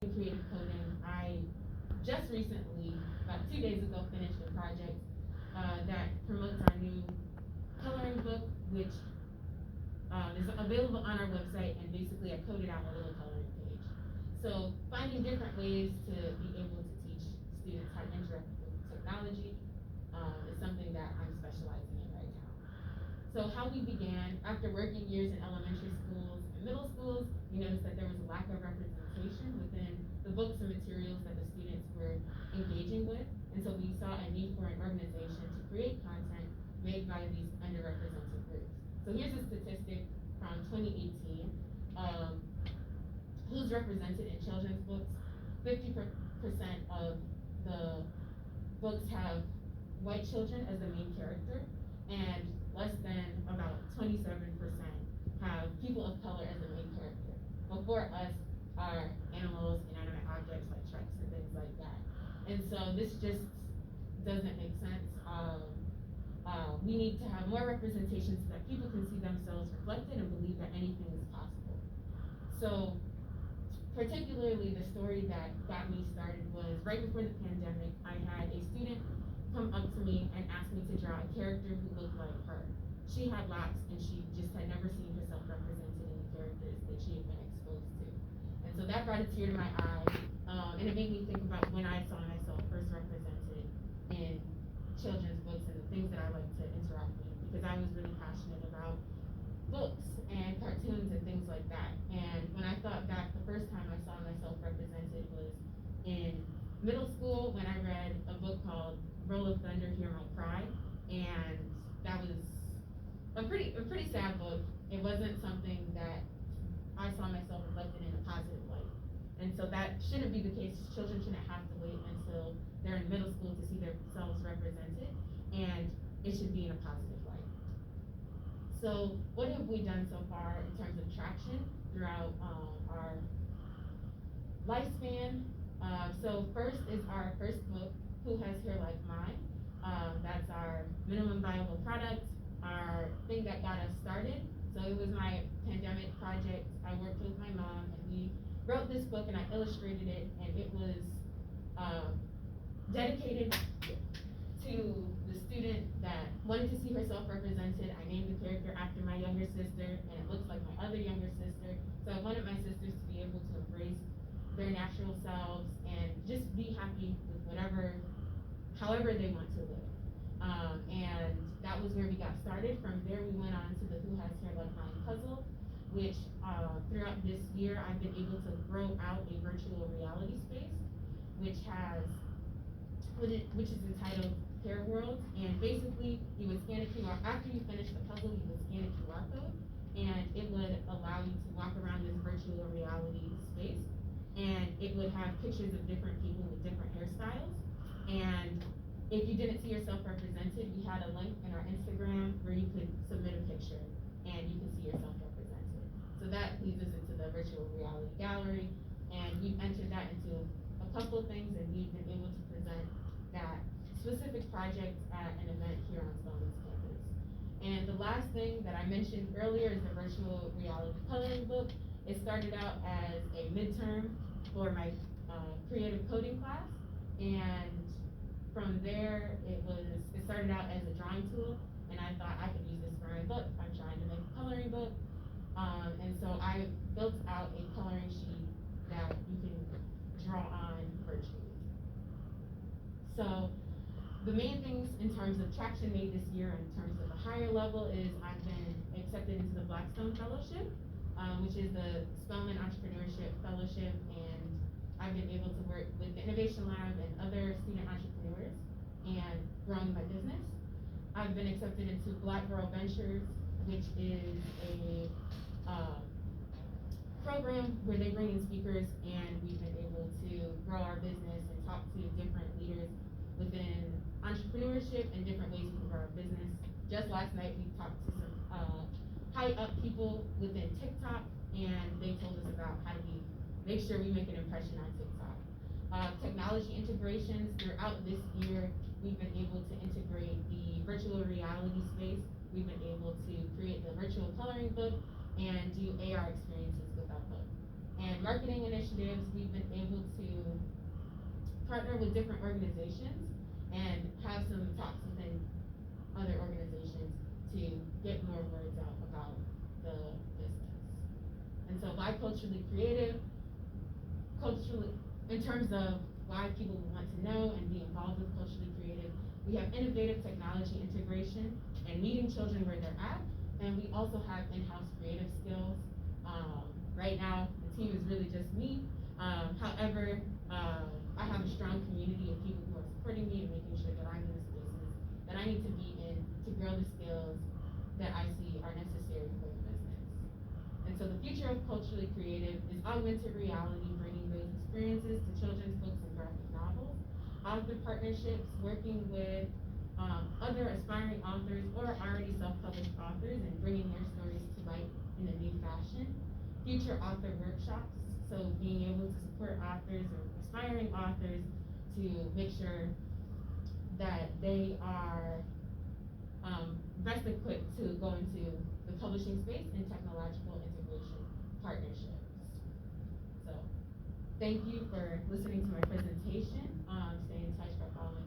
in creative coding, I just recently, about 2 days ago, finished a project that promotes our new coloring book, which is available on our website, and basically I coded out a little coloring page. So finding different ways to be able to teach students how to interact with technology is something that I'm specializing in right now. So how we began, after working years in elementary schools and middle schools, we noticed that there was a lack of representation within the books and materials that the students were engaging with. And so we saw a need for an organization to create content made by these underrepresented groups. So here's a statistic from 2018. Who's represented in children's books? 50% of the books have white children as the main character, and less than about 27% have people of color as the main character. Before us are animals, inanimate objects like trucks and things like that. And so this just doesn't make sense. We need to have more representation so that people can see themselves reflected and believe that anything is possible. So particularly the story that got me started was right before the pandemic. I had a student come up to me and ask me to draw a character who looked like her. She had locks and she just had never seen herself represented in the characters that she had been exposed to. And so that brought a tear to my eye, and it made me think about when I saw myself first represented in children's books and the things that I like to interact with, because I was really passionate about books and cartoons and things like that. And when I thought back, the first time I saw myself represented was in middle school when I read a book called Roll of Thunder, Hear My Cry, and that was a pretty sad book. It wasn't something that I saw myself reflected in a positive light. And so that shouldn't be the case. Children shouldn't have to wait until they're in middle school to see themselves represented, and it should be in a positive light. So what have we done so far in terms of traction throughout our lifespan? So first is our first book, Who Has Hair Like Mine? That's our minimum viable product, our thing that got us started. So it was my pandemic project. I worked with my mom and we wrote this book and I illustrated it, and it was dedicated to the student that wanted to see herself represented. I named the character after my younger sister, and it looks like my other younger sister. So I wanted my sisters to be able to embrace their natural selves and just be happy with however they want to live. And that was where we got started. From there, we went on to the Who Has Hair Like Mine puzzle, which throughout this year, I've been able to grow out a virtual reality space, which is entitled Hair World. And basically, you would scan a QR, after you finish the puzzle, you would scan a QR code, and it would allow you to walk around this virtual reality space. And it would have pictures of different people with different hairstyles. And if you didn't see yourself represented, we had a link in our Instagram where you could submit a picture and you can see yourself represented. So that leads us into the virtual reality gallery, and we've entered that into a couple things, and we've been able to present that specific project at an event here on Spelman's campus. And the last thing that I mentioned earlier is the virtual reality coloring book. It started out as a midterm for my creative coding class, and from there it started out as a drawing tool, and I thought I could use this for my book. I'm trying to make a coloring book, and so I built out a coloring sheet that you can draw on virtually. So the main things in terms of traction made this year in terms of a higher level is I've been accepted into the Blackstone Fellowship, which is the Spelman Entrepreneurship Fellowship, and I've been able to work with the Innovation Lab and other student entrepreneurs and growing my business. I've been accepted into Black Girl Ventures, which is a program where they bring in speakers, and we've been able to grow our business and talk to different leaders within entrepreneurship and different ways we can grow our business. Just last night we talked to some high up people within TikTok, and they told us about how to make sure we make an impression on TikTok. Technology integrations throughout this year, we've been able to integrate the virtual reality space. We've been able to create the virtual coloring book and do AR experiences with our book. And marketing initiatives, we've been able to partner with different organizations and have some talks within other organizations to get more words out about the business. And so why culturally creative? Culturally, in terms of why people want to know and be involved with culturally creative, we have innovative technology integration and meeting children where they're at, and we also have in-house creative skills. Right now, the team is really just me. However, I have a strong community of people who are supporting me and making sure that I'm in the spaces that I need to be in to grow the skills that I see are necessary for the business. And so the future of culturally creative is augmented reality, bringing those experiences to children's books and graphic novels, author partnerships, working with other aspiring authors or already self-published authors and bringing their stories to light in a new fashion, future author workshops, so being able to support authors or aspiring authors to make sure that they are best equipped to go into the publishing space and technological integration partnerships. So thank you for listening to my presentation. Stay in touch by following